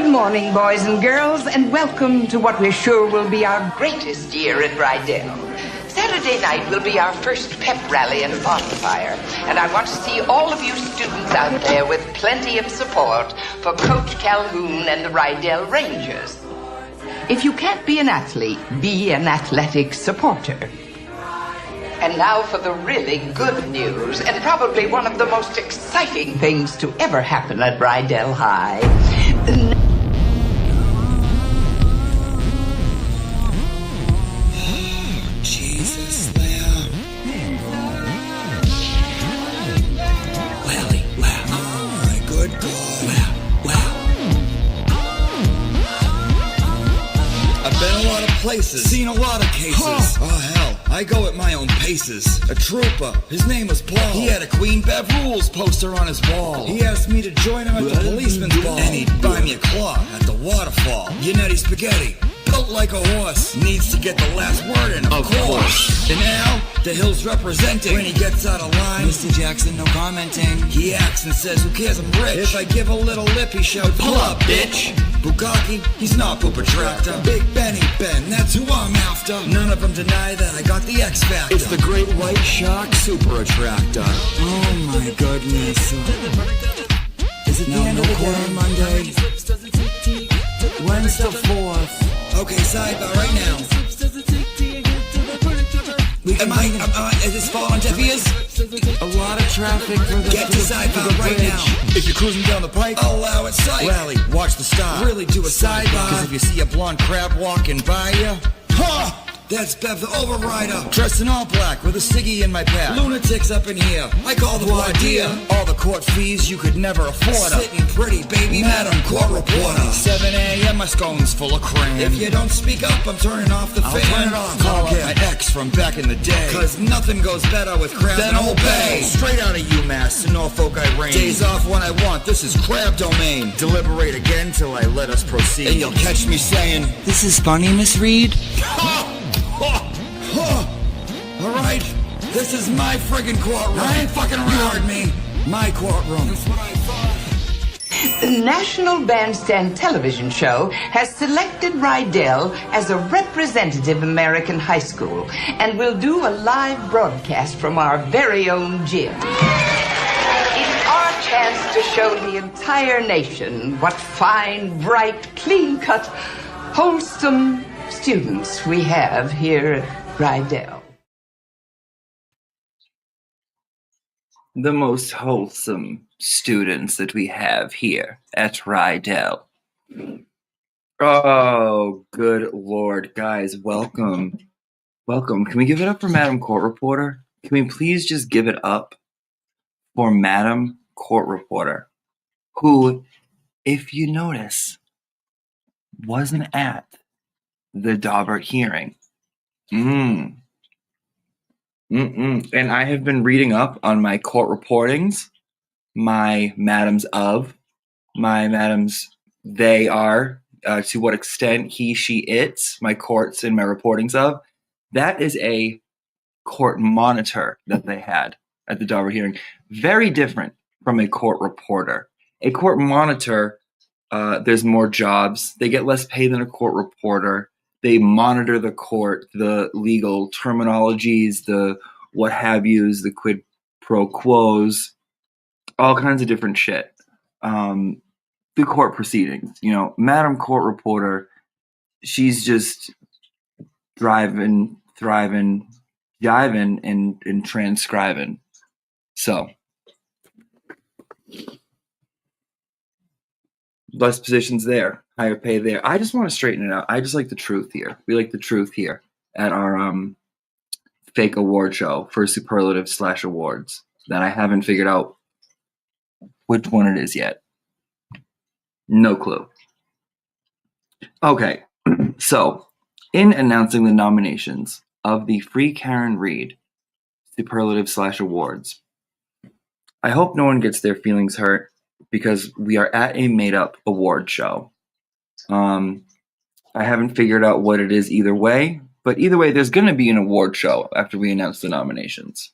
morning, boys and girls, and welcome to what we're sure will be our greatest year at Rydell. Saturday night will be our first pep rally and bonfire, and I want to see all of you students out there with plenty of support for Coach Calhoun and the Rydell Rangers. If you can't be an athlete, be an athletic supporter. And now for the really good news, and probably one of the most exciting things to ever happen at Rydell High. Jesus, Lamb. Lally, wow. Oh, my good God. Wow. I've been a lot of places, seen a lot of cases. Oh, hell, I go at my own paces. A trooper, his name was Paul. He had a Queen Bev Rules poster on his wall. He asked me to join him at the policeman's ball, and he'd buy me a claw at the waterfall. Yannetti spaghetti, built like a horse, needs to get the last word in, of course. And now, the Hill's representing. When he gets out of line, Mr. Jackson, no commenting. He acts and says, who cares, I'm rich. If I give a little lip, he shouts, pull up, bitch. Bukaki, he's not Poopa Tractor. Big Benny Ben, that's who I'm after. None of them deny that I got the X Factor. It's the Great White Shark Super Attractor. Oh my goodness. Is it the end of the day? Monday? When's the 4th? Okay, sidebar right now. Is this fall on deaf ears? A lot of traffic for the... Get to sidebar right now. If you're cruising down the pike, I'll allow it sight. Rally, watch the stop. Really do a sidebar. Cause if you see a blonde crab walking by you, ha! That's Bev the Overrider, dressed in all black with a ciggy in my pack. Lunatics up in here, I call the voir dire. All the court fees you could never afford. Sitting pretty, baby, Madam Court Reporter. 7 a.m. my scone's full of cram. If you don't speak up, I'm turning off the fan. I'll turn it off. Call up my ex from back in the day. Cause nothing goes better with crab than Old Bay. Straight out of UMass to Norfolk I reign. Days off when I want, this is crab domain. Deliberate again till I let us proceed. And you'll catch me saying, this is funny, Miss Reed? All right, this is my friggin' courtroom. I ain't fucking around. You heard me. My courtroom. That's what I thought. The National Bandstand television show has selected Rydell as a representative American high school and will do a live broadcast from our very own gym. It's our chance to show the entire nation what fine, bright, clean-cut, wholesome students we have here at Rydell. The most wholesome students that we have here at Rydell. Oh, good Lord, guys, welcome. Welcome. Can we give it up for Madam Court Reporter? Can we please just give it up for Madam Court Reporter, who, if you notice, wasn't at the Daubert hearing. And I have been reading up on my court reportings, my madams of, my madams they are, to what extent he, she, it's, my courts and my reportings of. That is a court monitor that they had at the Daubert hearing. Very different from a court reporter. A court monitor, there's more jobs. They get less pay than a court reporter. They monitor the court, the legal terminologies, the what have yous, the quid pro quos, all kinds of different shit. The court proceedings, Madam Court Reporter, she's just thriving, jiving, and transcribing. So, less positions there, higher pay there. I just want to straighten it out. I just like the truth here. We like the truth here at our fake award show for superlative/awards that I haven't figured out which one it is yet. No clue. Okay, so in announcing the nominations of the Free Karen Reed superlative/awards, I hope no one gets their feelings hurt because we are at a made-up award show. I haven't figured out what it is either way, but either way, there's going to be an award show after we announce the nominations.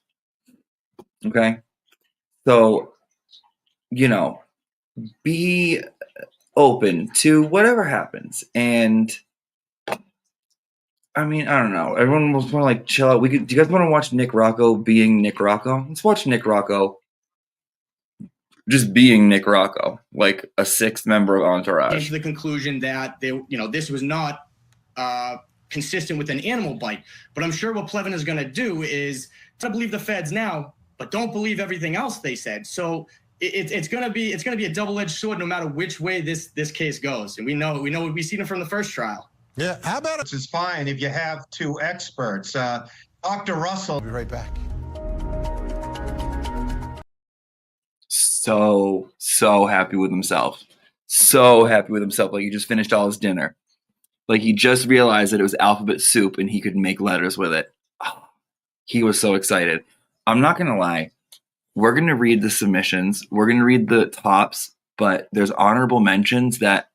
Okay? So, be open to whatever happens. And I mean, I don't know. Everyone was more like chill out. Do you guys want to watch Nick Rocco being Nick Rocco? Let's watch Nick Rocco just being Nick Rocco, like a sixth member of Entourage. Came to the conclusion that this was not consistent with an animal bite. But I'm sure what Plevin is going to do is to believe the feds now, but don't believe everything else they said. So it's going to be a double-edged sword no matter which way this case goes. And we know we've seen it from the first trial. Yeah, how about it? It's fine if you have two experts. Dr. Russell. I'll be right back. So happy with himself. So happy with himself. Like he just finished all his dinner. Like he just realized that it was alphabet soup and he could make letters with it. Oh, he was so excited. I'm not going to lie. We're going to read the submissions. We're going to read the tops, but there's honorable mentions that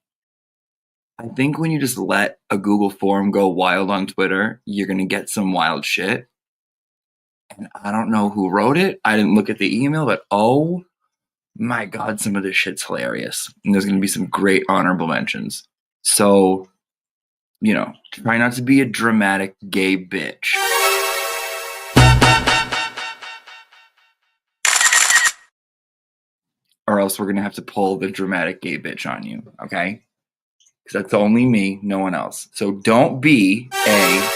I think when you just let a Google form go wild on Twitter, you're going to get some wild shit. And I don't know who wrote it. I didn't look at the email, but oh my God, some of this shit's hilarious. And there's going to be some great honorable mentions. So, try not to be a dramatic gay bitch. Or else we're going to have to pull the dramatic gay bitch on you, okay? Because that's only me, no one else. So don't be a...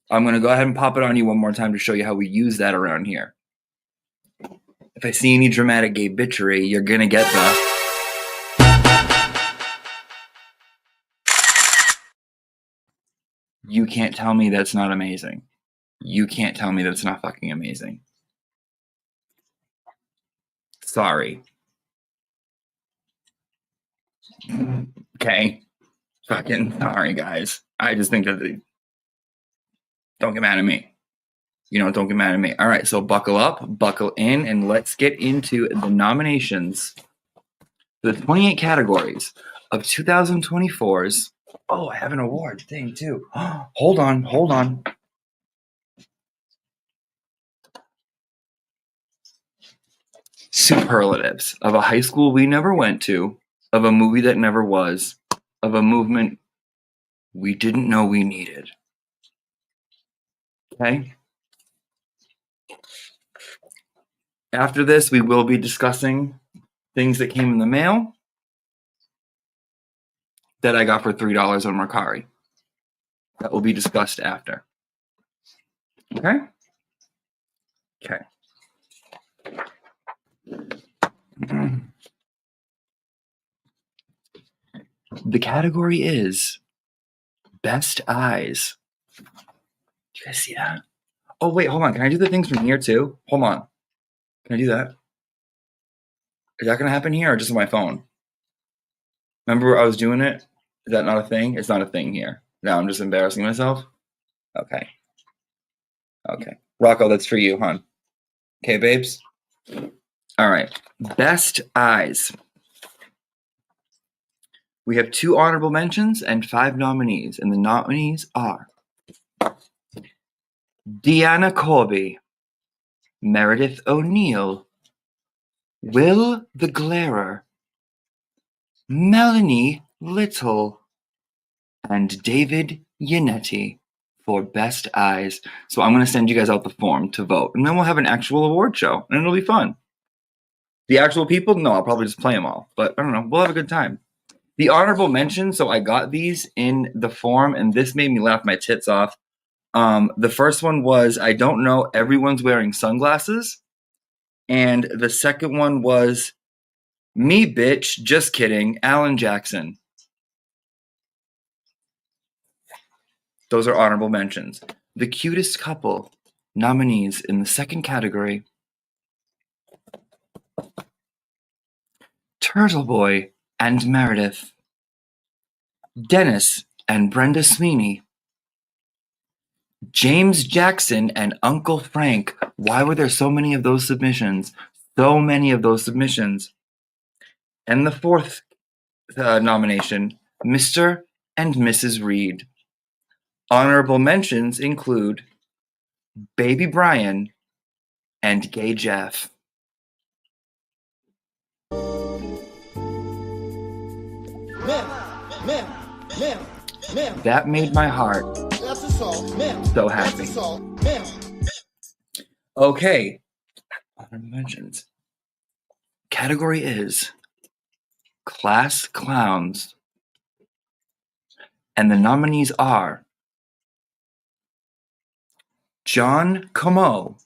I'm going to go ahead and pop it on you one more time to show you how we use that around here. If I see any dramatic gay bitchery, you're going to get the... You can't tell me that's not amazing. You can't tell me that's not fucking amazing. Sorry. Okay. Fucking sorry, guys. I just think that don't get mad at me. Don't get mad at me. All right, so buckle up, buckle in, and let's get into the nominations for the 28 categories of 2024's. Oh, I have an award thing too. Hold on. Superlatives of a high school we never went to, of a movie that never was, of a movement we didn't know we needed. Okay? After this, we will be discussing things that came in the mail that I got for $3 on Mercari. That will be discussed after. Okay? Okay. The category is Best Eyes. Do you guys see that? Oh, wait, hold on. Can I do the things from here too? Hold on. Can I do that? Is that going to happen here or just on my phone? Remember where I was doing it? Is that not a thing? It's not a thing here. Now I'm just embarrassing myself? Okay. Rocco, that's for you, hon. Okay, babes? All right. Best Eyes. We have 2 honorable mentions and 5 nominees, and the nominees are Deanna Corby, Meredith O'Neill, Will the Glarer, Melanie Little, and David Yannetti for Best Eyes. So I'm going to send you guys out the form to vote, and then we'll have an actual award show, and it'll be fun. The actual people? No, I'll probably just play them all, but I don't know. We'll have a good time. The honorable mention, so I got these in the form, and this made me laugh my tits off. The first one was, I don't know, everyone's wearing sunglasses. And the second one was, me bitch, just kidding, Alan Jackson. Those are honorable mentions. The cutest couple nominees in the second category, Turtle Boy and Meredith, Dennis and Brenda Sweeney, James Jackson and Uncle Frank. Why were there so many of those submissions? So many of those submissions. And the fourth nomination, Mr. and Mrs. Reed. Honorable mentions include Baby Brian and Gay Jeff. That made my heart so happy. Okay. Honorable mentions. Category is Class Clowns. And the nominees are John Como.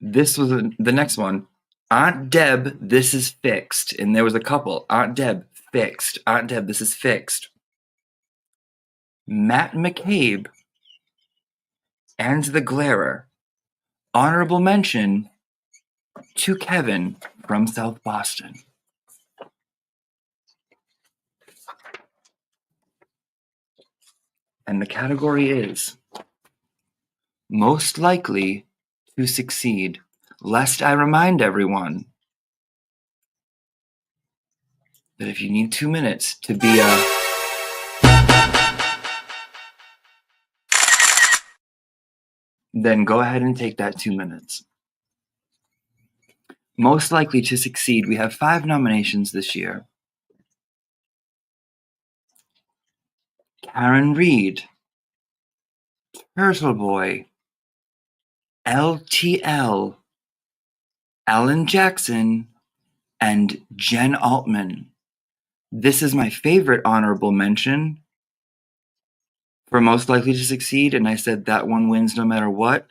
This was the next one. Aunt Deb, This Is Fixed. And there was a couple. Aunt Deb, Fixed. Aunt Deb, This Is Fixed. Matt McCabe and the Glarer. Honorable mention to Kevin from South Boston. And the category is Most Likely to Succeed. Lest I remind everyone that if you need 2 minutes to be then go ahead and take that 2 minutes. Most Likely to Succeed. We have 5 nominations this year. Karen Reed, Turtle Boy, LTL, Alan Jackson, and Jen Altman. This is my favorite honorable mention for Most Likely to Succeed, and I said that one wins no matter what,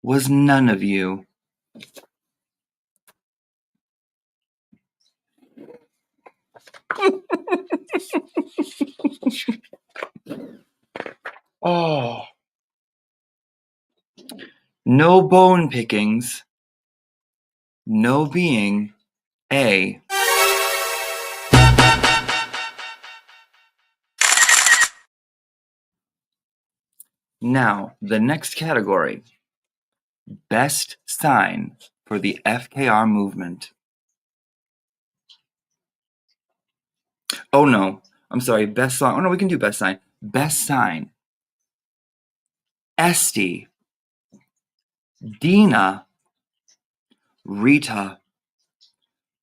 was None of You. Oh. No Bone Pickings, No Being a Now, the next category, Best Sign for the FKR movement. Oh no, I'm sorry, Best Song. Oh no, we can do Best Sign. Best Sign. Esty, Dina, Rita,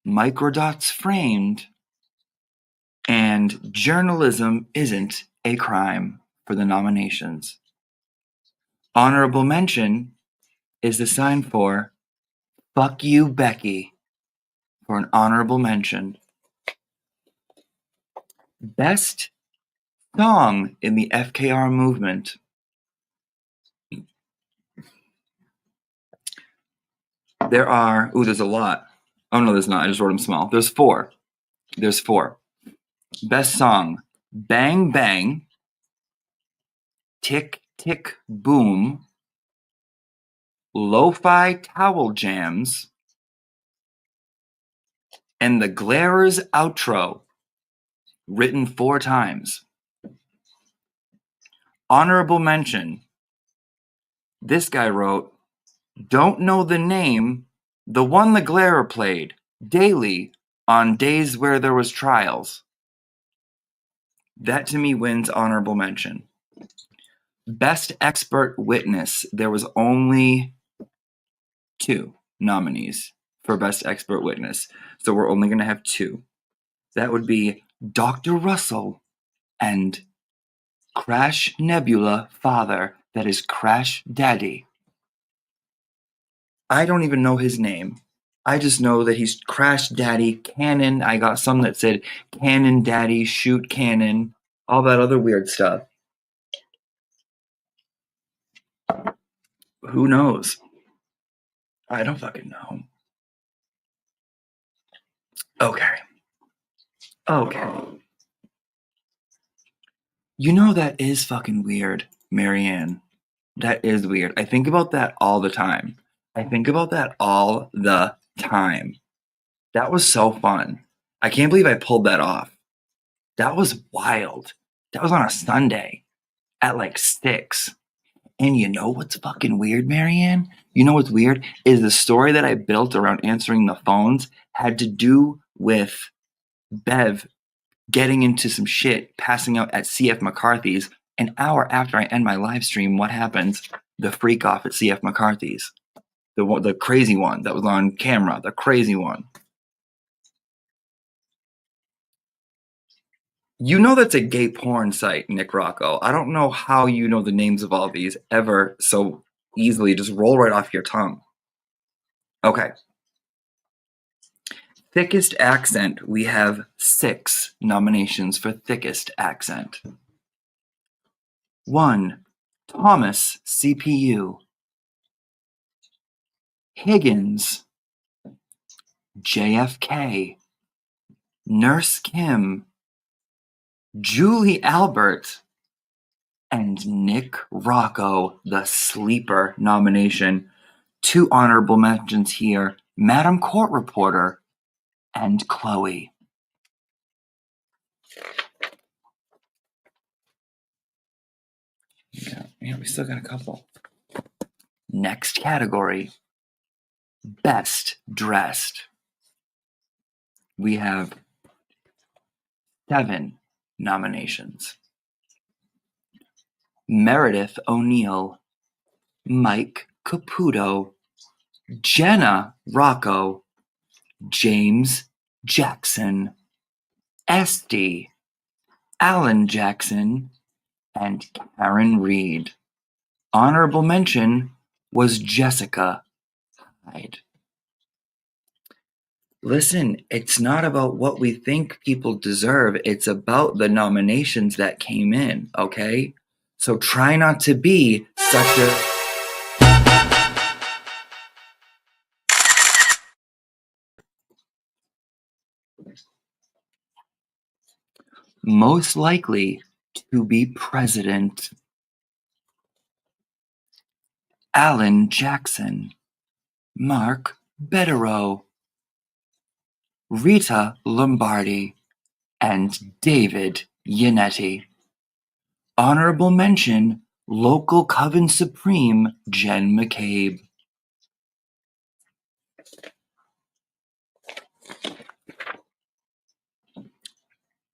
Microdots Framed, and Journalism Isn't a Crime for the nominations. Honorable mention is the sign for Fuck You, Becky, for an honorable mention. Best Song in the FKR movement. There are, there's a lot. Oh no, there's not. I just wrote them small. There's 4. There's 4. Best Song, Bang Bang, Tick Tick Boom, Lo-Fi Towel Jams, and The Glarer's Outro, written 4 times. Honorable mention. This guy wrote, Don't know the name, the one the Glarer played daily on days where there was trials. That to me wins honorable mention. Best Expert Witness. There was only 2 nominees for Best Expert Witness. So we're only going to have 2. That would be Dr. Russell and Crash Nebula Father. That is Crash Daddy. I don't even know his name. I just know that he's Crash Daddy, Cannon. I got some that said Cannon Daddy, Shoot Cannon, all that other weird stuff. Who knows? I don't fucking know. Okay. You know that is fucking weird, Marianne. That is weird. I think about that all the time. That was so fun. I can't believe I pulled that off. That was wild. That was on a Sunday at like 6. And you know what's fucking weird, Marianne? You know what's weird is the story that I built around answering the phones had to do with Bev getting into some shit, passing out at CF McCarthy's. An hour after I end my live stream, what happens? The freak off at CF McCarthy's. The crazy one that was on camera. The crazy one. You know that's a gay porn site, Nick Rocco. I don't know how you know the names of all these ever so easily. Just roll right off your tongue. Okay. Thickest accent. We have 6 nominations for thickest accent. 1. Thomas, CPU. Higgins. JFK. Nurse Kim. Julie Albert. And Nick Rocco, the sleeper nomination. 2 honorable mentions here, Madam Court Reporter and Chloe. Yeah, we still got a couple. Next category, Best Dressed. We have 7 nominations. Meredith O'Neill, Mike Caputo, Jenna Rocco, James Jackson, Esty, Alan Jackson, and Karen Reed. Honorable mention was Jessica Hyde. Listen, it's not about what we think people deserve. It's about the nominations that came in, okay? So try not to be such a... Most likely to be president. Alan Jackson, Mark Betterow, Rita Lombardi, and David Yannetti. Honorable mention, local Coven Supreme Jen McCabe.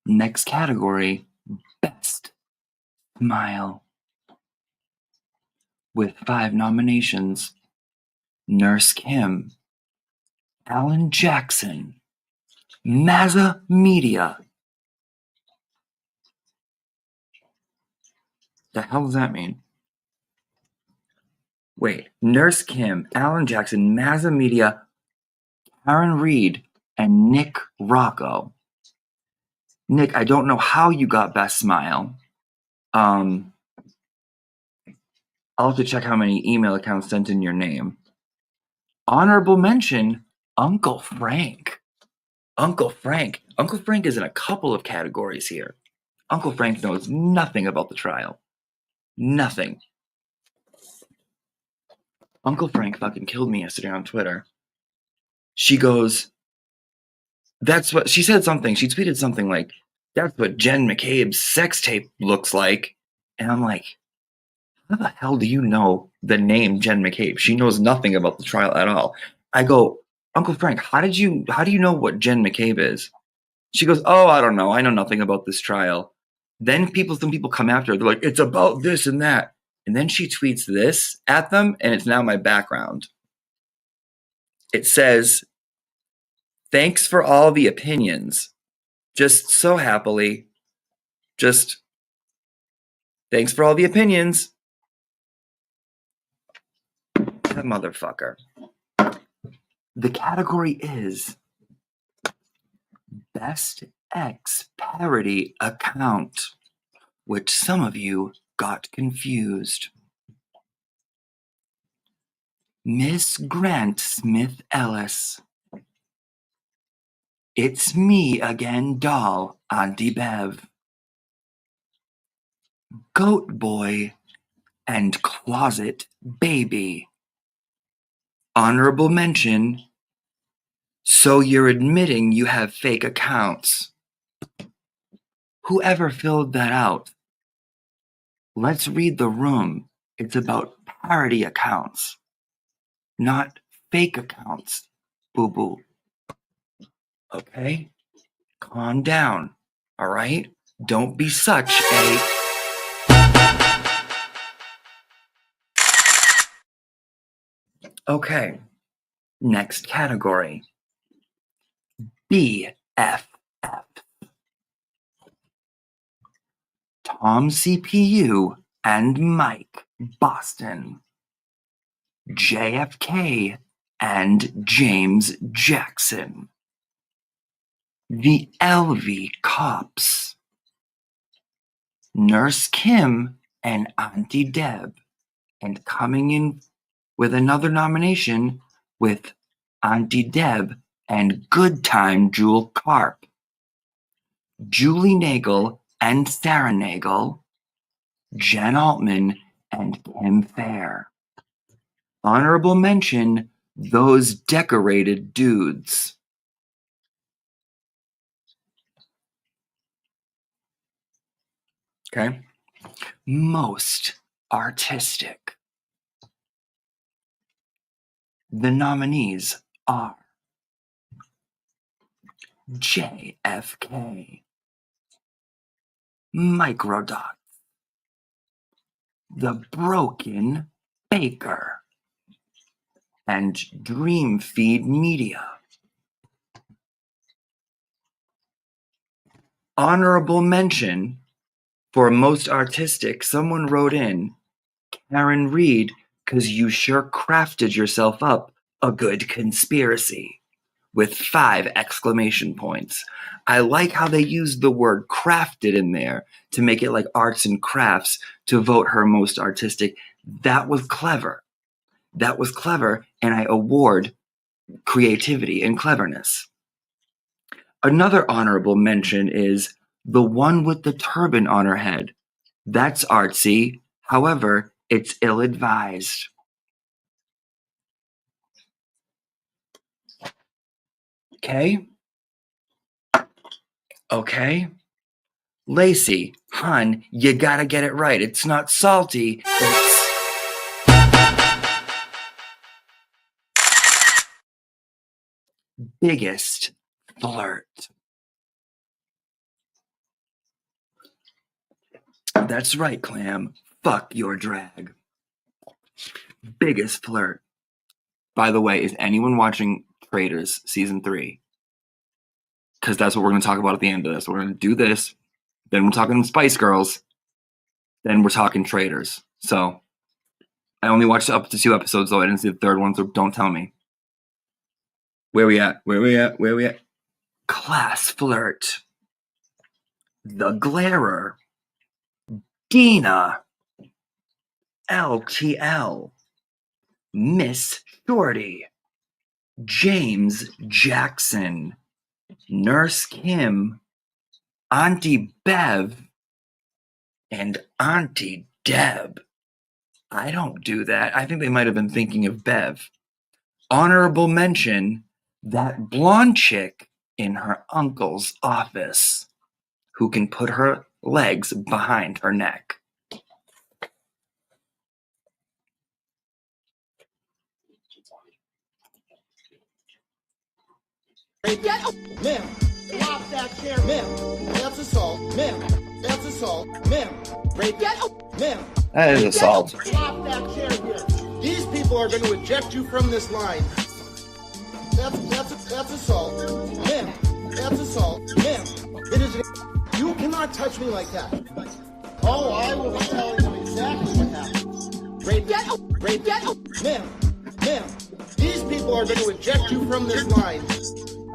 Next category, Best Smile. With 5 nominations, Nurse Kim, Alan Jackson, Mazza Media. The hell does that mean? Wait, Nurse Kim, Alan Jackson, Mazza Media, Karen Reed, and Nick Rocco. Nick, I don't know how you got Best Smile. I'll have to check how many email accounts sent in your name. Honorable mention, Uncle Frank. Uncle Frank. Uncle Frank is in a couple of categories here. Uncle Frank knows nothing about the trial. Nothing. Uncle Frank fucking killed me yesterday on Twitter. She goes, that's what, she said something, she tweeted something like, that's what Jen McCabe's sex tape looks like. And I'm like, how the hell do you know the name Jen McCabe? She knows nothing about the trial at all. I go, Uncle Frank, how do you know what Jen McCabe is? She goes, oh, I don't know. I know nothing about this trial. Then some people come after her. They're like, it's about this and that. And then she tweets this at them, and it's now my background. It says, thanks for all the opinions. Just so happily. Just thanks for all the opinions. That motherfucker. The category is Best X Parody Account, which some of you got confused. Miss Grant Smith Ellis. It's me again, doll, Auntie Bev. Goat Boy and Closet Baby. Honorable mention, so you're admitting you have fake accounts. Whoever filled that out? Let's read the room. It's about parody accounts, not fake accounts. Boo-boo. Okay? Calm down, all right? Don't be such a... Okay, next category. BFF. Tom CPU and Mike Boston, JFK and James Jackson, the LV Cops, Nurse Kim and Auntie Deb, and coming in with another nomination with Auntie Deb and Good Time Jewel Carp, Julie Nagel and Sarah Nagel, Jen Altman and Kim Fair. Honorable mention, those decorated dudes. Okay. Most artistic. The nominees are JFK, Microdot, The Broken Baker, and Dreamfeed Media. Honorable mention for most artistic, someone wrote in, Karen Reed, because you sure crafted yourself up a good conspiracy, with 5 exclamation points. I like how they used the word crafted in there to make it like arts and crafts to vote her most artistic. That was clever. That was clever, and I award creativity and cleverness. Another honorable mention is the one with the turban on her head. That's artsy. However, it's ill-advised. Okay? Okay? Lacey, hun, you gotta get it right. It's not salty. It's... biggest flirt. That's right, Clam. Fuck your drag. Biggest flirt. By the way, is anyone watching Traitors Season 3? Because that's what we're going to talk about at the end of this. We're going to do this. Then we're talking Spice Girls. Then we're talking Traitors. So, I only watched up to 2 episodes, though. I didn't see the third one, so don't tell me. Where we at? Class flirt. The Glarer. Dina. LTL. Miss Shorty. James Jackson. Nurse Kim. Auntie Bev. And Auntie Deb. I don't do that. I think they might have been thinking of Bev. Honorable mention, that blonde chick in her uncle's office who can put her legs behind her neck. Ma'am, drop that chair, ma'am. That's assault, ma'am. That's assault, ma'am. Ma'am. That is assault. Drop that chair here. These people are going to eject you from this line. That's assault, ma'am. That's assault, ma'am. It is. You cannot touch me like that. Oh, I will be telling you exactly what happened. Ma'am. These people are going to eject you from this line.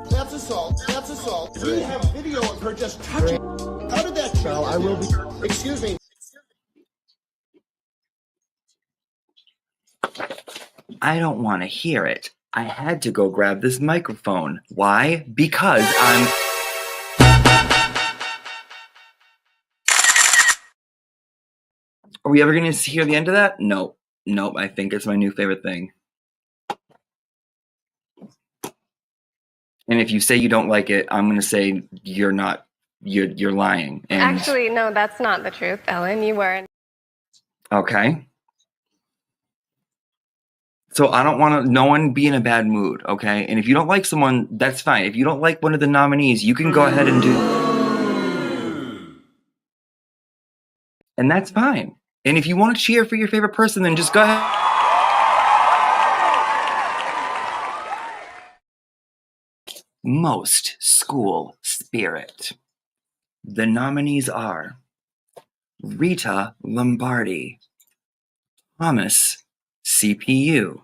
That's assault. That's assault. We have video of her just touching. How did that show? I will be. Excuse me. I don't want to hear it. I had to go grab this microphone. Why? Because I'm... Are we ever going to hear the end of that? Nope. I think it's my new favorite thing. And if you say you don't like it, I'm going to say you're not. You're lying. And actually, no, that's not the truth, Ellen. You weren't. Okay. So I don't want no one be in a bad mood, okay? And if you don't like someone, that's fine. If you don't like one of the nominees, you can go ahead and do... And that's fine. And if you want to cheer for your favorite person, then just go ahead. Most school spirit. The nominees are Rita Lombardi. Thomas, CPU.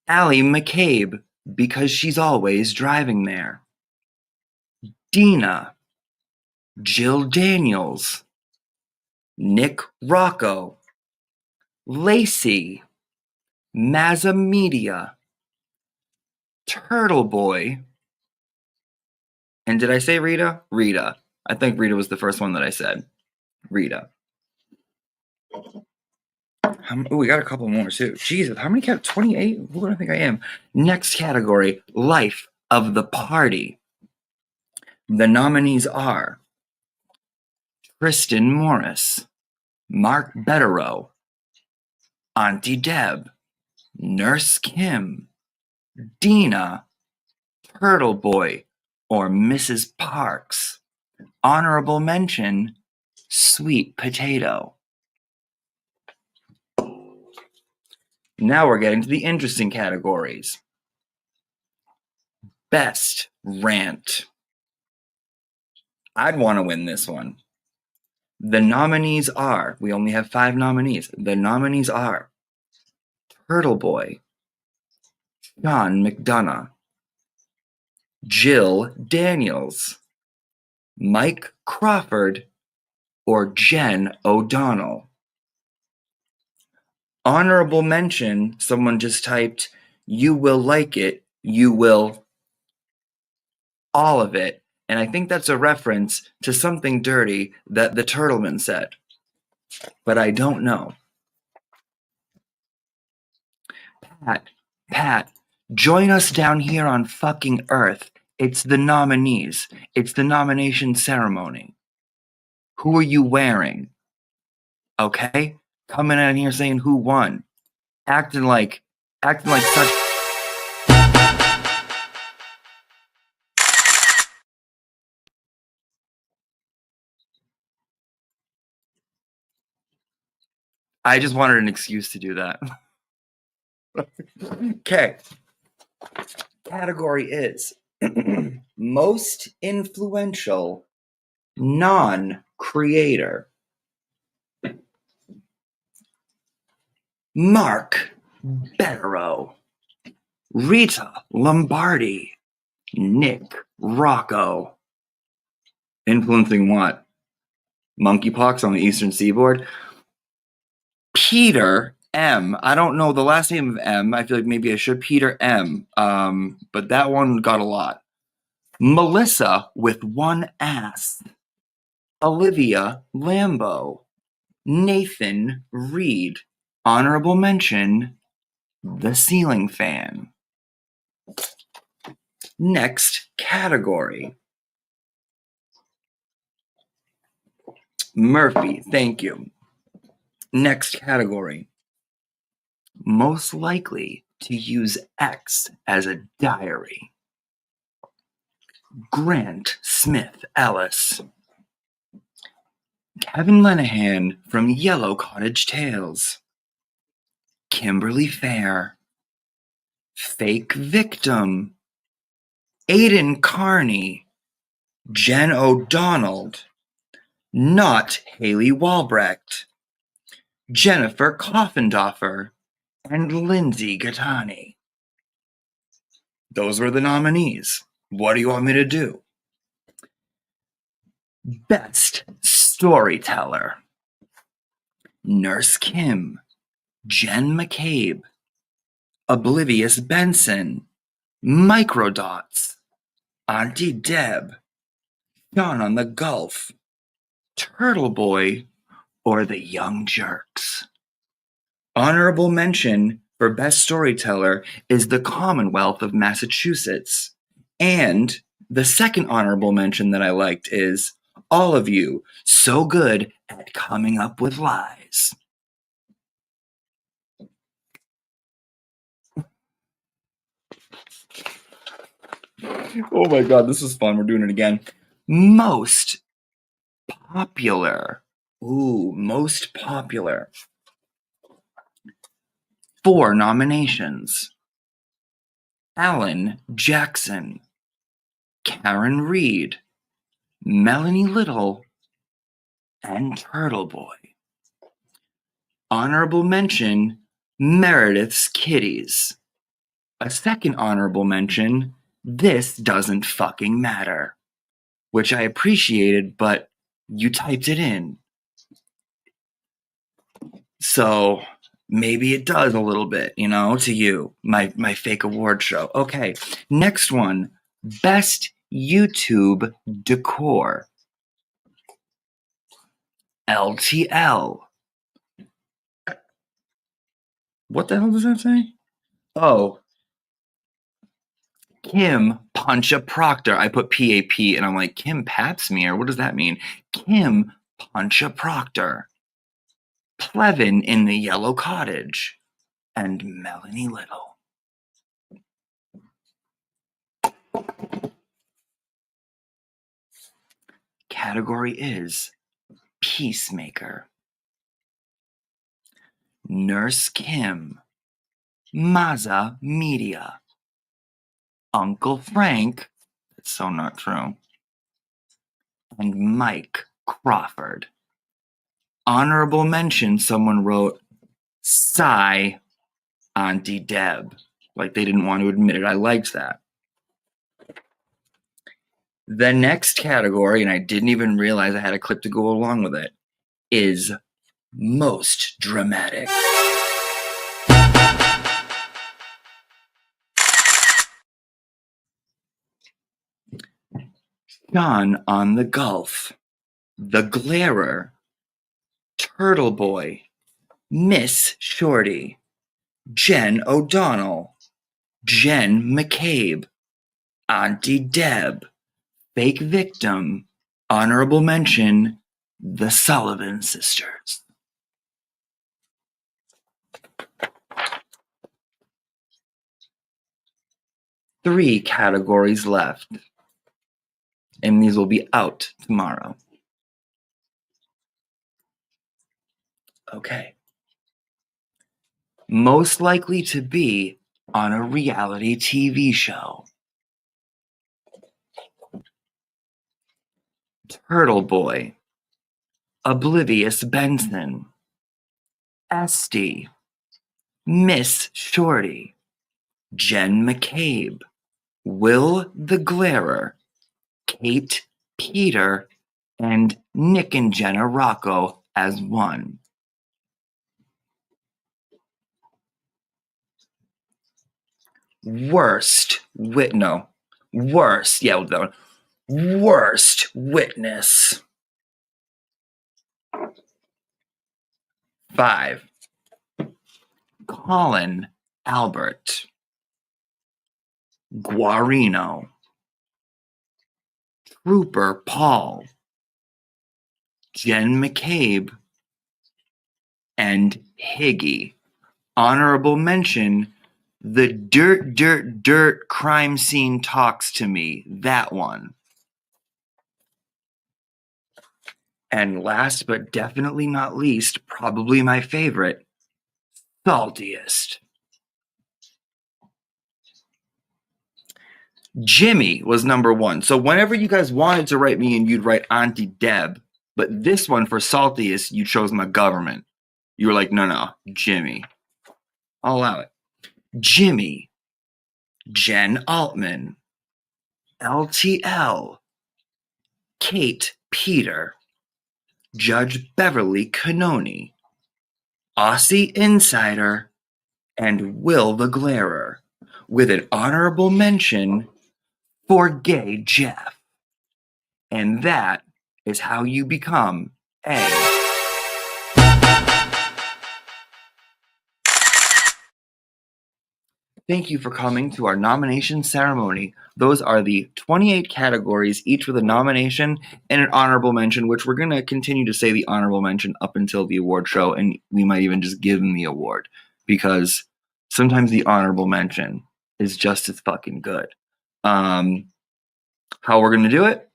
Allie McCabe, because she's always driving there. Dina. Jill Daniels. Nick Rocco. Lacey. Mazza Media. Turtle Boy. And did I say Rita? Rita. I think Rita was the first one that I said. Rita. We got a couple more too. Jesus, how many 28? Who do I think I am? Next category, Life of the Party. The nominees are Tristan Morris, Mark Betterow, Auntie Deb, Nurse Kim, Dina, Turtle Boy, or Mrs. Parks. Honorable mention, Sweet Potato. Now we're getting to the interesting categories. Best Rant. I'd want to win this one. The nominees are, we only have 5 nominees. The nominees are Turtle Boy, Sean McDonough, Jill Daniels, Mike Crawford, or Jen O'Donnell. Honorable mention, someone just typed, you will like it, you will all of it. And I think that's a reference to something dirty that the Turtleman said. But I don't know. Pat, join us down here on fucking Earth. It's the nominees. It's the nomination ceremony. Who are you wearing? Okay? Coming in here saying who won. Acting like such. I just wanted an excuse to do that. Okay. Category is most influential non-creator. Mark Betterow, Rita Lombardi, Nick Rocco. Influencing what? Monkeypox on the Eastern Seaboard? Peter M. I don't know the last name of M. I feel like maybe I should. Peter M. But that one got a lot. Melissa with one ass. Olivia Lambo. Nathan Reed. Honorable mention, the ceiling fan. Next category. Murphy, thank you. Next category. Most likely to use X as a diary. Grant Smith Ellis. Kevin Lenahan from Yellow Cottage Tales. Kimberly Fair. Fake Victim. Aiden Carney. Jen O'Donnell. Not Haley Walbrecht. Jennifer Coffendoffer. And Lindsay Gattani. Those were the nominees. What do you want me to do? Best Storyteller. Nurse Kim. Jen McCabe. Oblivious Benson. Microdots. Auntie Deb. Sean on the Gulf. Turtle Boy, or the Young Jerks. Honorable mention for Best Storyteller is the Commonwealth of Massachusetts. And the second honorable mention that I liked is all of you so good at coming up with lies. Oh my God, this is fun. We're doing it again. Most popular. Most popular. 4 nominations. Alan Jackson, Karen Reed, Melanie Little, and Turtle Boy. Honorable mention, Meredith's Kitties. A second honorable mention, This Doesn't Fucking Matter, which I appreciated, but you typed it in. So maybe it does a little bit, you know, to you, my fake award show. Okay, next one, Best YouTube Decor. LTL. What the hell does that say? Oh, Kim Puncha Proctor. I put PAP and I'm like, Kim Papsmear? What does that mean? Kim Puncha Proctor. Plevin in the Yellow Cottage. And Melanie Little. Category is Peacemaker. Nurse Kim. Maza Media. Uncle Frank. That's so not true. And Mike Crawford. Honorable mention, someone wrote, Sigh, Auntie Deb. Like they didn't want to admit it. I liked that. The next category, and I didn't even realize I had a clip to go along with it, is Most Dramatic. Sean on the Gulf, The Glarer, Turtle Boy, Miss Shorty, Jen O'Donnell, Jen McCabe, Auntie Deb, Fake Victim, honorable mention, The Sullivan Sisters. Three categories left, and these will be out tomorrow. Okay. Most likely to be on a reality TV show. Turtle Boy, Oblivious Benson, Esty, Miss Shorty, Jen McCabe, Will the Glarer, Kate Peter, and Nick and Jenna Rocco as one. Worst witness. 5. Colin Albert, Guarino, Trooper Paul, Jen McCabe, and Higgy. Honorable mention, the dirt crime scene talks to me. That one. And last but definitely not least, probably my favorite, Saltiest. Jimmy was number 1. So whenever you guys wanted to write me and you'd write Auntie Deb, but this one for Saltiest, you chose my government. You were like, no, Jimmy. I'll allow it. Jimmy, Jen Altman, LTL, Kate Peter, Judge Beverly Cannoni, Aussie Insider, and Will the Glarer, with an honorable mention for Gay Jeff. And that is how you become a... Thank you for coming to our nomination ceremony. Those are the 28 categories, each with a nomination and an honorable mention, which we're going to continue to say the honorable mention up until the award show, and we might even just give them the award, because sometimes the honorable mention is just as fucking good. How we're going to do it?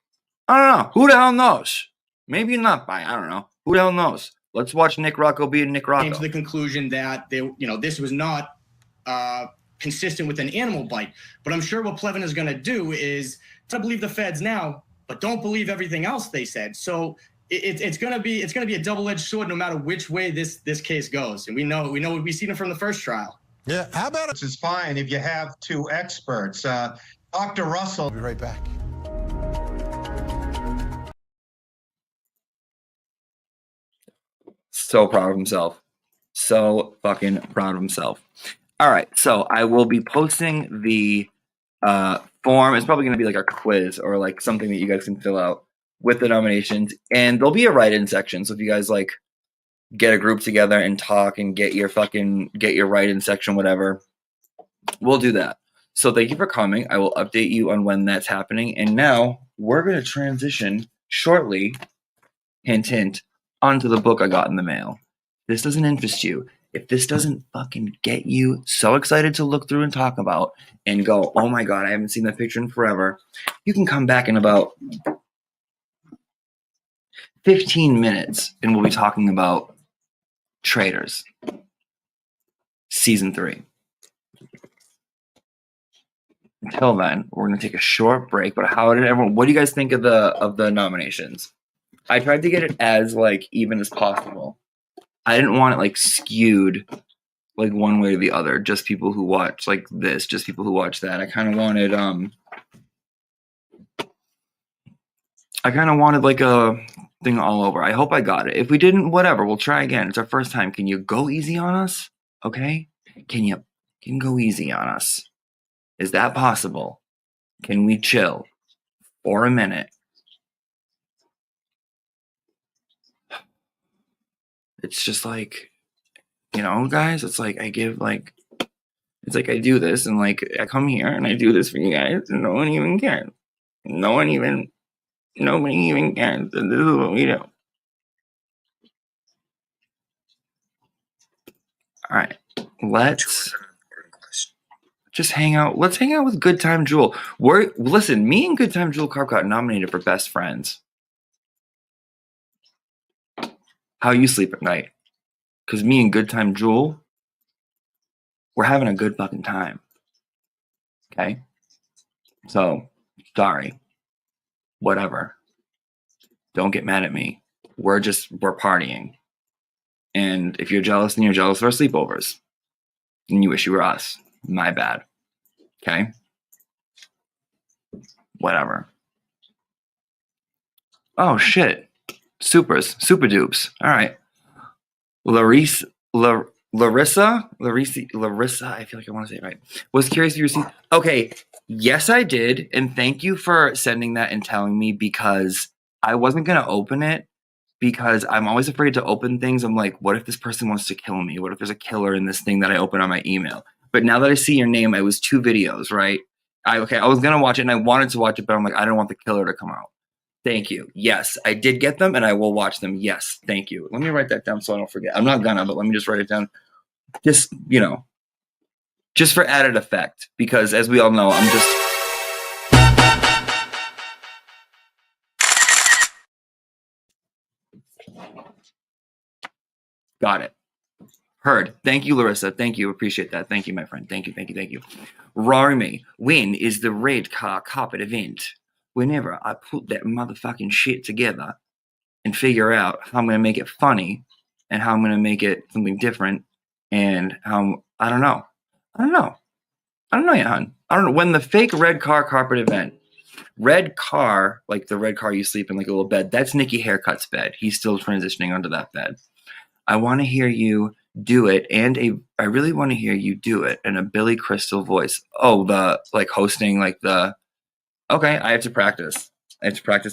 I don't know. Who the hell knows? Maybe not by, I don't know. Who the hell knows? Let's watch Nick Rocco be Nick Rocco. Came to the conclusion that this was not consistent with an animal bite. But I'm sure what Plevin is going to do is to believe the feds now, but don't believe everything else they said. So it's gonna be a double-edged sword no matter which way this case goes. And we know we've seen it from the first trial. Yeah, how about it? It's fine if you have two experts. Dr. Russell. I'll be right back. So proud of himself. So fucking proud of himself. All right, so I will be posting the form. It's probably going to be like a quiz or like something that you guys can fill out with the nominations, and there'll be a write-in section. So if you guys like get a group together and talk and get your write-in section, whatever, we'll do that. So thank you for coming. I will update you on when that's happening. And now we're going to transition shortly, hint, hint, onto the book I got in the mail. This doesn't interest you. If this doesn't fucking get you so excited to look through and talk about and go, oh my God, I haven't seen that picture in forever, you can come back in about 15 minutes and we'll be talking about Traitors, Season 3. Until then, we're going to take a short break. But what do you guys think of the nominations? I tried to get it as like even as possible. I didn't want it like skewed like one way or the other. Just people who watch like this, just people who watch that. I kind of wanted like a thing all over. I hope I got it. If we didn't, whatever, we'll try again. It's our first time. Can you go easy on us? Okay? Can you go easy on us? Is that possible? Can we chill for a minute? It's just like, guys, it's like I do this and like I come here and I do this for you guys and no one even cares. Nobody even cares. And this is what we do. All right, let's just hang out. Let's hang out with Good Time Jewel. Listen, me and Good Time Jewel Carp got nominated for Best Friends. How you sleep at night? Because me and Good Time Jewel, we're having a good fucking time. Okay? So, sorry. Whatever. Don't get mad at me. We're partying. And if you're jealous, then you're jealous of our sleepovers. And you wish you were us. My bad. Okay? Whatever. Oh, shit. Super dupes. All right. Larissa, I feel like I want to say it right. Was curious if you received. Okay, yes, I did. And thank you for sending that and telling me, because I wasn't going to open it because I'm always afraid to open things. I'm like, what if this person wants to kill me? What if there's a killer in this thing that I open on my email? But now that I see your name, it was 2 videos, right? I was going to watch it and I wanted to watch it, but I'm like, I don't want the killer to come out. Thank you. Yes, I did get them and I will watch them. Yes, thank you. Let me write that down so I don't forget. I'm not gonna, but let me just write it down. Just for added effect, because as we all know, I'm just... Got it. Heard. Thank you, Larissa. Thank you. Appreciate that. Thank you, my friend. Thank you. Rory, when is the red car carpet event? Whenever I put that motherfucking shit together and figure out how I'm going to make it funny and how I'm going to make it something different and how, I don't know yet, hon. I don't know. When the fake red car carpet event, red car, like the red car you sleep in, like a little bed, that's Nikki Haircut's bed. He's still transitioning onto that bed. I want to hear you do it, and I really want to hear you do it in a Billy Crystal voice. Oh, the, like, hosting, like the... Okay, I have to practice.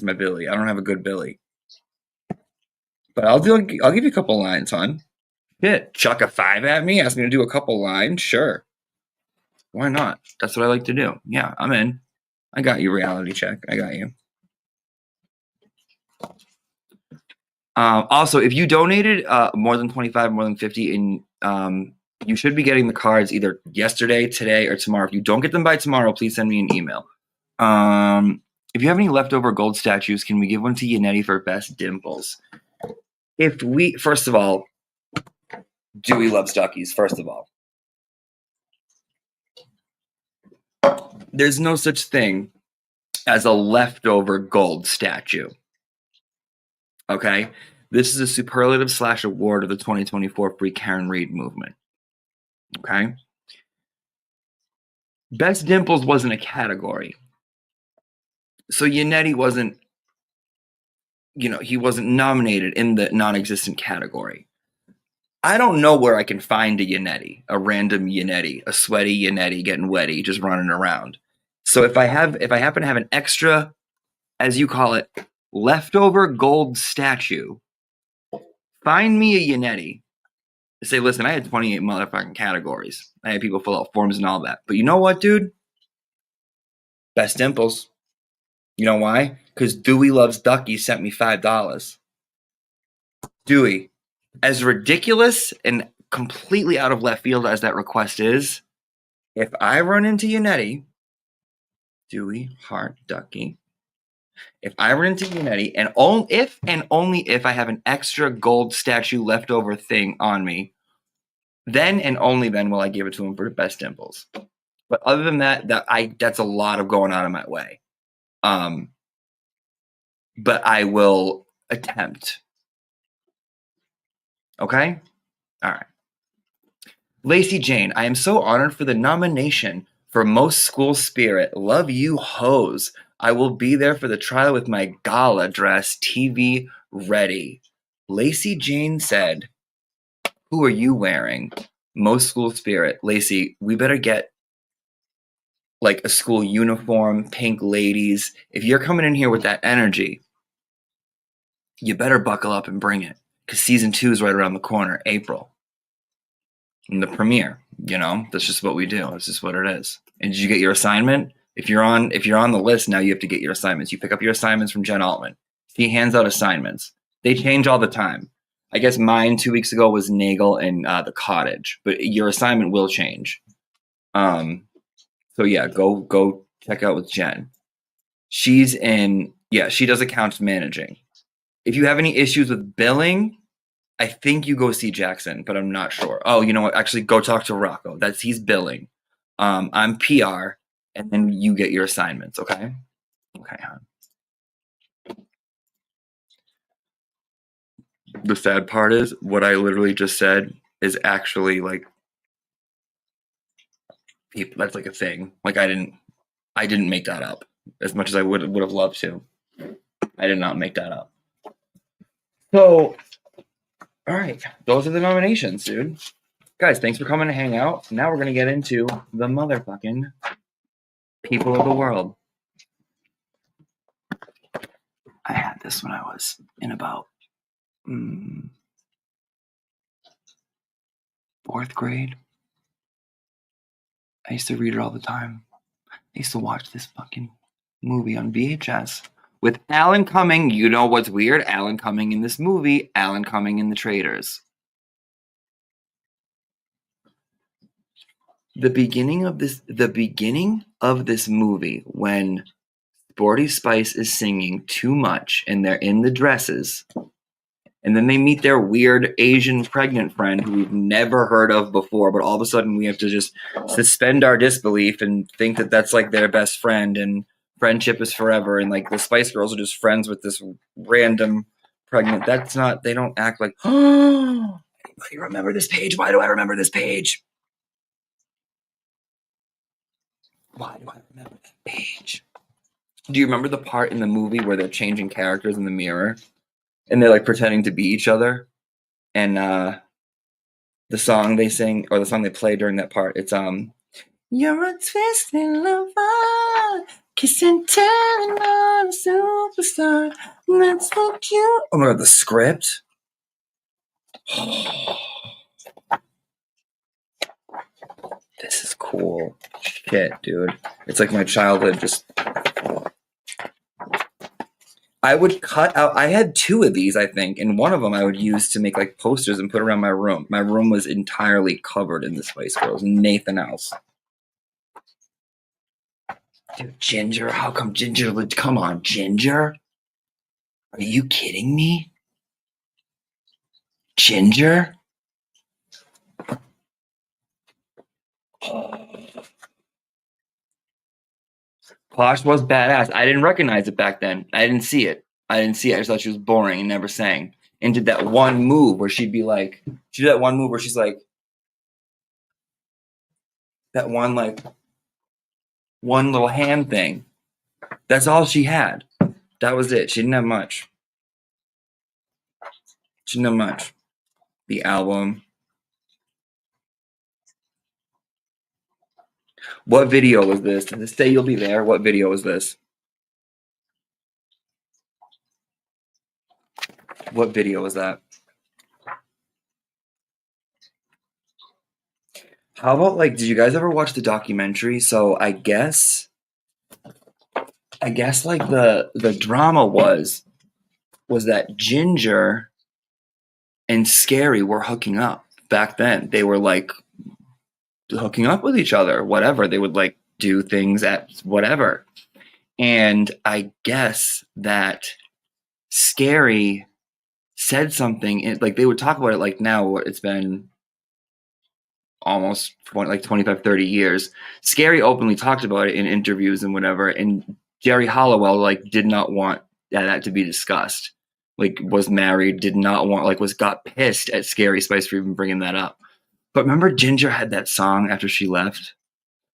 My Billy. I don't have a good Billy. But I'll give you a couple lines, hon. Shit, chuck a 5 at me, ask me to do a couple lines? Sure. Why not? That's what I like to do. Yeah, I'm in. I got you, reality check. I got you. Also, if you donated more than 25, more than 50, and you should be getting the cards either yesterday, today, or tomorrow. If you don't get them by tomorrow, please send me an email. If you have any leftover gold statues, can we give one to Yannetti for best dimples? First of all, Dewey loves duckies, first of all. There's no such thing as a leftover gold statue. Okay? This is a superlative / award of the 2024 Free Karen Reed movement. Okay? Best Dimples wasn't a category. So Yannetti wasn't, he wasn't nominated in the non-existent category. I don't know where I can find a Yannetti, a random Yannetti, a sweaty Yannetti getting wetty, just running around. So if I happen to have an extra, as you call it, leftover gold statue, find me a Yannetti. Say, listen, I had 28 motherfucking categories. I had people fill out forms and all that. But you know what, dude? Best Dimples. You know why? Because Dewey Loves Ducky sent me $5. Dewey, as ridiculous and completely out of left field as that request is, if I run into Yannetti, Dewey, Heart, Ducky, if I run into Yannetti, and only if I have an extra gold statue leftover thing on me, then and only then will I give it to him for the Best Dimples. But other than that, that's a lot of going out of my way. But I will attempt. Okay? All right. Lacey Jane, I am so honored for the nomination for Most School Spirit. Love you, hoes. I will be there for the trial with my gala dress, TV ready. Lacey Jane said, who are you wearing? Most School Spirit. Lacey, we better get like a school uniform, pink ladies. If you're coming in here with that energy, you better buckle up and bring it. Because season 2 is right around the corner, April. And the premiere, that's just what we do. It's just what it is. And did you get your assignment? If you're on the list, now you have to get your assignments. You pick up your assignments from Jen Altman. He hands out assignments. They change all the time. I guess mine 2 weeks ago was Nagel and The Cottage, but your assignment will change. So yeah, go check out with Jen. She does accounts managing. If you have any issues with billing, I think you go see Jackson, but I'm not sure. Oh, you know what? Actually, go talk to Rocco. He's billing. I'm PR, and then you get your assignments, okay? Okay, hon. The sad part is what I literally just said is actually like that's like a thing. Like I didn't make that up as much as I would have loved to. I did not make that up. So, all right, those are the nominations, dude. Guys, thanks for coming to hang out. Now we're gonna get into the motherfucking people of the world. I had this when I was in about 4th grade. I used to read it all the time. I used to watch this fucking movie on VHS with Alan Cumming. You know what's weird? Alan Cumming in this movie, Alan Cumming in the Traitors. The beginning of this movie, when Sporty Spice is singing too much and they're in the dresses, and then they meet their weird Asian pregnant friend who we've never heard of before, but all of a sudden we have to just suspend our disbelief and think that that's like their best friend and friendship is forever. And like the Spice Girls are just friends with this random pregnant. They don't act like, oh, anybody remember this page? Why do I remember this page? Why do I remember that page? Do you remember the part in the movie where they're changing characters in the mirror? And they're like pretending to be each other, and the song they sing or the song they play during that part, it's "You're a twisted lover, kiss and telling on a superstar. That's what you." Oh my god, the script. This is cool shit, dude. It's like my childhood just. I would cut out, I had 2 of these, I think, and one of them I would use to make like posters and put around my room. My room was entirely covered in the Spice Girls, nothing else. Dude, Ginger, how come Ginger, come on, Ginger? Are you kidding me? Ginger? Posh was badass. I didn't recognize it back then. I didn't see it. I didn't see it. I just thought she was boring and never sang. And did that one move where she'd be like, she did that one move where she's like, that one like one little hand thing. That's all she had. That was it. She didn't have much. She didn't have much. The album. What video was this? To this day you'll be there. What video was this? What video was that? How about like, did you guys ever watch the documentary? So I guess like the drama was that Ginger and Scary were hooking up back then. They were like hooking up with each other, whatever. They would like do things at whatever. And I guess that Scary said something, like they would talk about it like now, it's been almost 25, 30 years. Scary openly talked about it in interviews and whatever. And Jerry Hollowell like did not want that to be discussed. Like was married, did not want, like got pissed at Scary Spice for even bringing that up. But remember Ginger had that song after she left?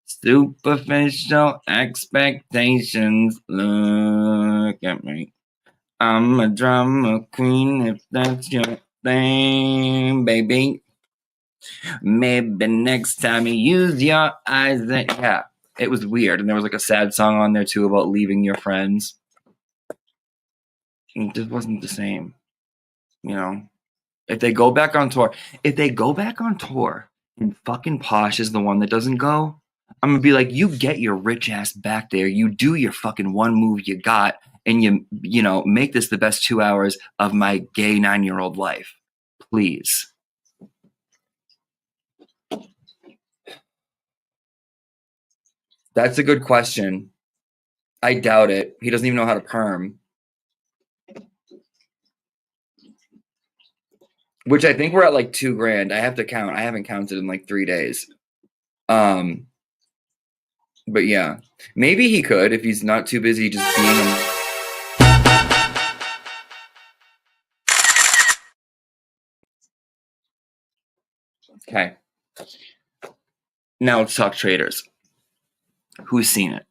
Superficial expectations, look at me. I'm a drama queen if that's your thing, baby. Maybe next time you use your eyes. Yeah, it was weird. And there was like a sad song on there too about leaving your friends. It just wasn't the same. You know, if they go back on tour and fucking Posh is the one that doesn't go, I'm gonna be like, you get your rich ass back there, you do your fucking one move you got, and you know, make this the best 2 hours of my gay 9-year-old life. Please. That's a good question. I doubt it. He doesn't even know how to perm. Which I think we're at like $2,000. I have to count. I haven't counted in like 3 days. But yeah, maybe he could if he's not too busy just being a... Okay. Now let's talk Traitors. Who's seen it?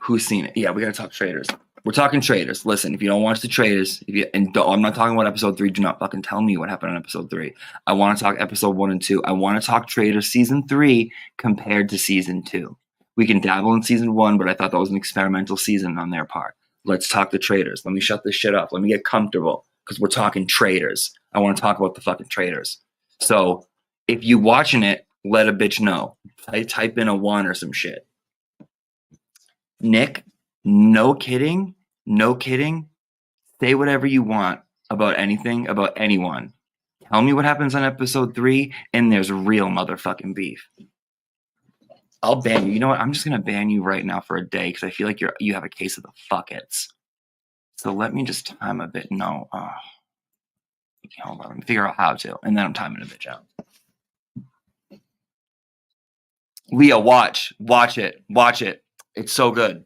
Who's seen it? Yeah, we gotta talk Traitors. We're talking Traitors. Listen, if you don't watch the Traitors, I'm not talking about episode 3. Do not fucking tell me what happened on episode 3. I want to talk episode 1 and 2. I want to talk Traitors season 3 compared to season 2. We can dabble in season 1, but I thought that was an experimental season on their part. Let's talk the Traitors. Let me shut this shit up. Let me get comfortable because we're talking Traitors. I want to talk about the fucking Traitors. So if you watching it, let a bitch know. Type in a 1 or some shit. Nick, no kidding. Say whatever you want about anything, about anyone. Tell me what happens on episode 3, and there's real motherfucking beef. I'll ban you. You know what? I'm just gonna ban you right now for a day because I feel like you have a case of the fuckets. So let me just time a bit. No, hold on. Let me figure out how to, and then I'm timing a bitch out. Leah, watch it. It's so good.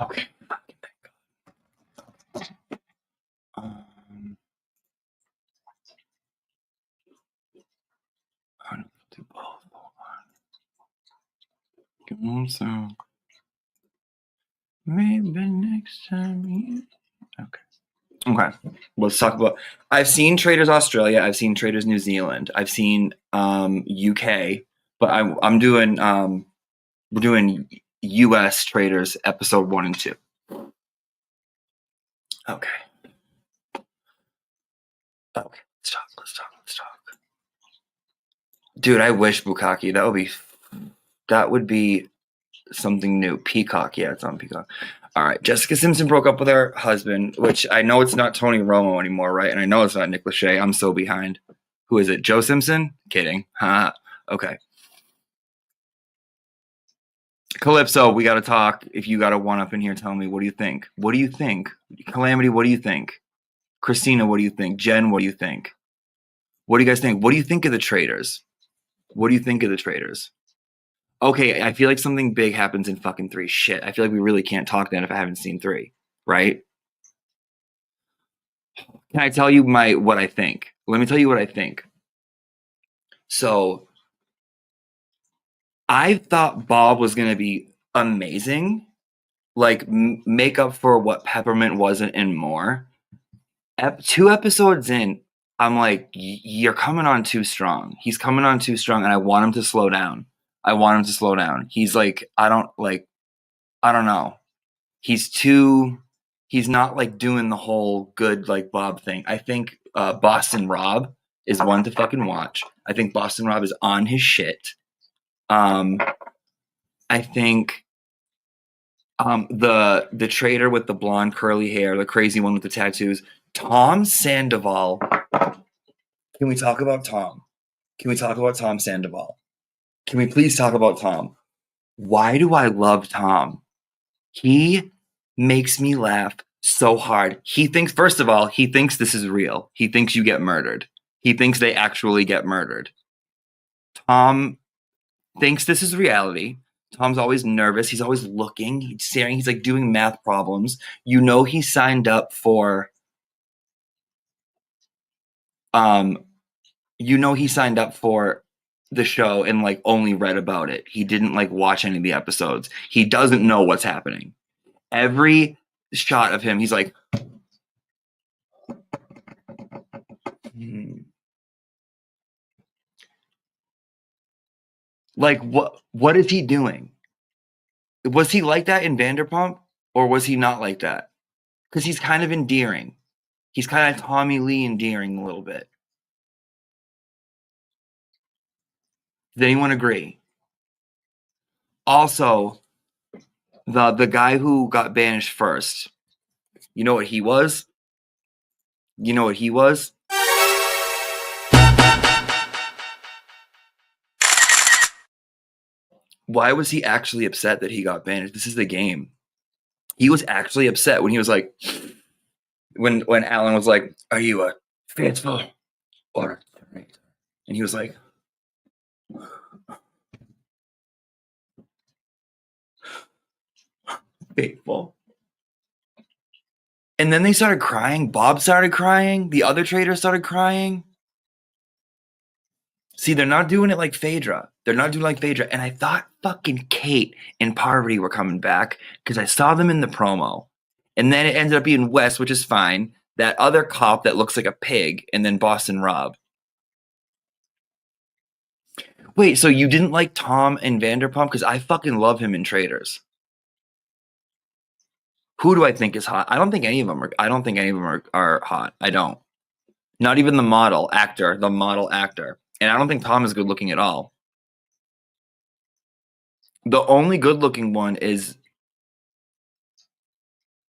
Okay. I don't do both. Hold on. So maybe next time. Okay. Okay, let's talk about. I've seen Traitors Australia. I've seen Traitors New Zealand. I've seen UK, but I'm doing we're doing US Traitors episode 1 and 2. Okay. Okay. Let's talk. Dude, I wish Bukkake. That would be something new. Peacock, yeah, it's on Peacock. All right, Jessica Simpson broke up with her husband, which I know it's not Tony Romo anymore, right? And I know it's not Nick Lachey. I'm so behind. Who is it? Joe Simpson? Kidding. Huh. Okay. Calypso, we got to talk. If you got a one up in here, tell me, what do you think? What do you think? Calamity, what do you think? Christina, what do you think? Jen, what do you think? What do you guys think? What do you think of the Traitors? What do you think of the Traitors? Okay, I feel like something big happens in fucking 3. Shit, I feel like we really can't talk then if I haven't seen 3, right? Can I tell you what I think? Let me tell you what I think. So, I thought Bob was going to be amazing. Like, make up for what Peppermint wasn't and more. 2 episodes in, I'm like, you're coming on too strong. He's coming on too strong, and I want him to slow down. He's like, I don't know. He's not like doing the whole good like Bob thing. I think Boston Rob is one to fucking watch. I think Boston Rob is on his shit. I think the traitor with the blonde curly hair, the crazy one with the tattoos, Tom Sandoval. Can we talk about Tom? Can we talk about Tom Sandoval? Can we please talk about Tom? Why do I love Tom? He makes me laugh so hard. He thinks, first of all, he thinks this is real. He thinks you get murdered. He thinks they actually get murdered. Tom thinks this is reality. Tom's always nervous. He's always looking. He's staring. He's like doing math problems. You know he signed up for the show and like only read about it. He didn't like watch any of the episodes. He doesn't know what's happening. Every shot of him, he's like, like what is he doing? Was he like that in Vanderpump, or was he not like that? Because he's kind of endearing. He's kind of Tommy Lee endearing a little bit. Does anyone agree? Also, the guy who got banished first, you know what he was? Why was he actually upset that he got banished? This is the game. He was actually upset when he was like, when Alan was like, "Are you a faithful or a traitor?" And he was like, faithful. And then they started crying. Bob started crying. The other traitors started crying. See, they're not doing it like Phaedra. And I thought fucking Kate and Parvati were coming back because I saw them in the promo. And then it ended up being Wes, which is fine. That other cop that looks like a pig, and then Boston Rob. Wait, so you didn't like Tom and Vanderpump? Because I fucking love him in Traitors. Who do I think is hot? I don't think any of them are hot. I don't. Not even the model actor. And I don't think Tom is good looking at all. The only good looking one is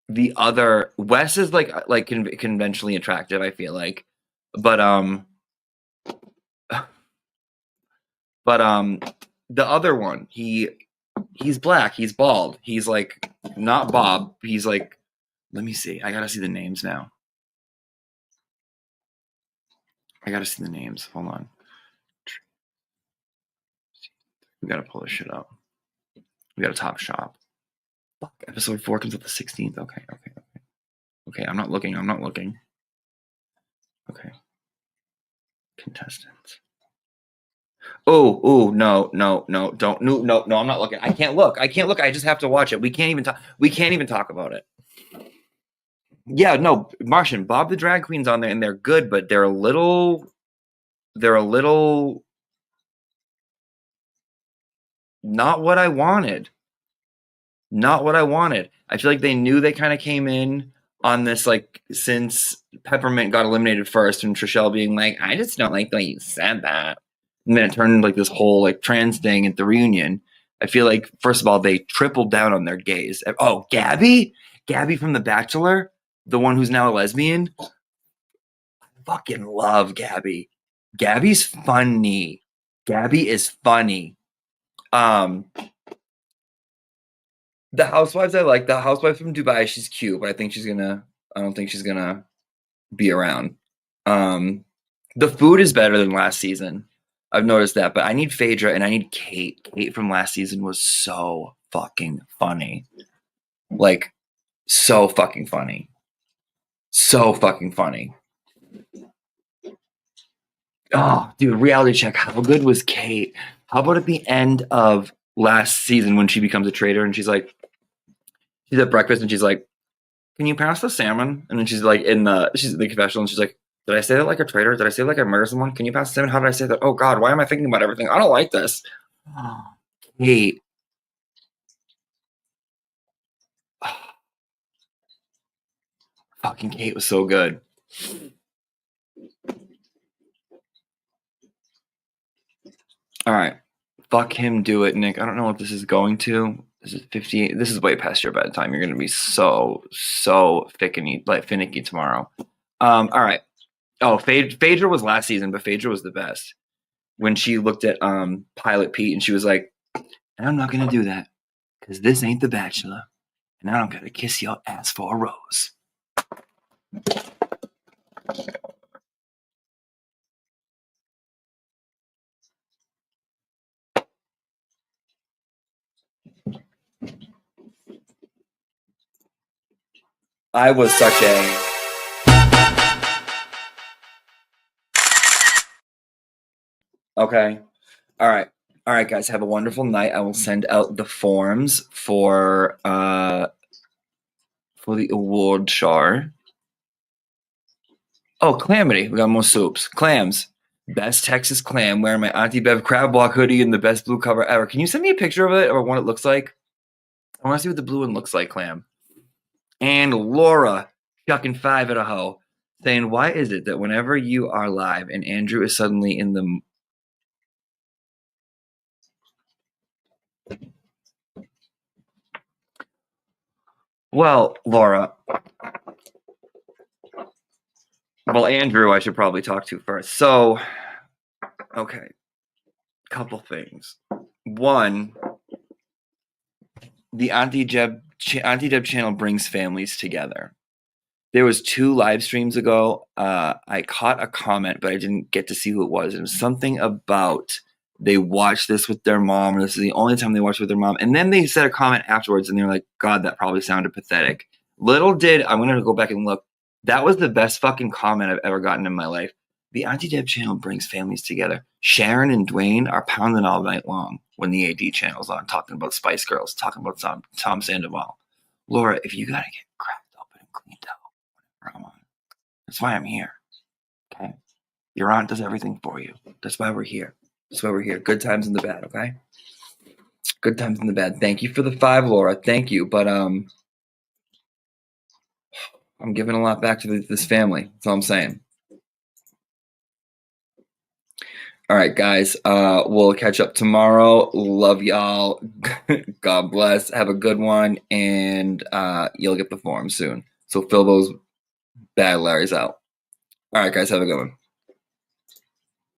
the other. Wes is like conventionally attractive, I feel like. But the other one, he's black, he's bald, he's like not Bob, he's like, let me see, I gotta see the names now. Hold on. We gotta pull this shit up. We gotta top shop. Fuck, episode 4 comes out the 16th. Okay, I'm not looking. Okay. Contestants. Oh, no, don't, no, I'm not looking. I can't look. I just have to watch it. We can't even talk about it. Yeah, no, Martian, Bob the Drag Queen's on there, and they're good, but they're a little not what I wanted. Not what I wanted. I feel like they knew they kind of came in on this, like, since Peppermint got eliminated first, and Trishelle being like, I just don't like the way you said that. And then it turned like this whole like trans thing at the reunion. I feel like, first of all, they tripled down on their gays. Oh, Gabby from The Bachelor, the one who's now a lesbian. I fucking love Gabby. Gabby's funny. Gabby is funny. The housewives I like. The housewife from Dubai, she's cute, but I don't think she's gonna be around. The food is better than last season. I've noticed that, but I need Phaedra and I need Kate. Kate from last season was so fucking funny. Like, so fucking funny. So fucking funny. Oh, dude, reality check. How good was Kate? How about at the end of last season when she becomes a traitor and she's at breakfast and she's like, can you pass the salmon? And then she's in the confessional and she's like, did I say that like a traitor? Did I say like I murdered someone? Can you pass the salmon? How did I say that? Oh God, why am I thinking about everything? I don't like this. Kate. Fucking Kate was so good. All right. Fuck him, do it, Nick. I don't know what this is going to. This is 58. This is way past your bedtime. You're going to be so finicky tomorrow. All right. Oh, Phaedra was last season, but Phaedra was the best. When she looked at Pilot Pete and she was like, and I'm not going to do that because this ain't The Bachelor. And I don't got to kiss your ass for a rose. I was such a... Okay. All right, guys. Have a wonderful night. I will send out the forms for the award show. Oh, Calamity. We got more soups. Clams. Best Texas clam. Wearing my Auntie Bev crab walk hoodie and the best blue cover ever. Can you send me a picture of it or what it looks like? I want to see what the blue one looks like, Clam. And Laura, chucking 5 at a hoe, saying, why is it that whenever you are live and Andrew is suddenly in the... Well, Laura. Well, Andrew, I should probably talk to first. So, okay. Couple things. One, the Auntie Deb channel brings families together. There was 2 live streams ago. I caught a comment, but I didn't get to see who it was. It was something about they watched this with their mom. Or this is the only time they watched it with their mom. And then they said a comment afterwards, and they're like, God, that probably sounded pathetic. Little did, I'm going to go back and look. That was the best fucking comment I've ever gotten in my life. The Auntie Deb channel brings families together. Sharon and Dwayne are pounding all night long when the AD channel's on, talking about Spice Girls, talking about Tom Sandoval. Laura, if you got to get cracked open and cleaned out, I'm on. That's why I'm here. Okay? Your aunt does everything for you. That's why we're here. That's why we're here. Good times in the bad, okay? Good times in the bad. Thank you for the 5, Laura. Thank you. But I'm giving a lot back to this family. That's all I'm saying. All right, guys. We'll catch up tomorrow. Love y'all. God bless. Have a good one. And you'll get the form soon. So fill those bad Larrys out. All right, guys. Have a good one.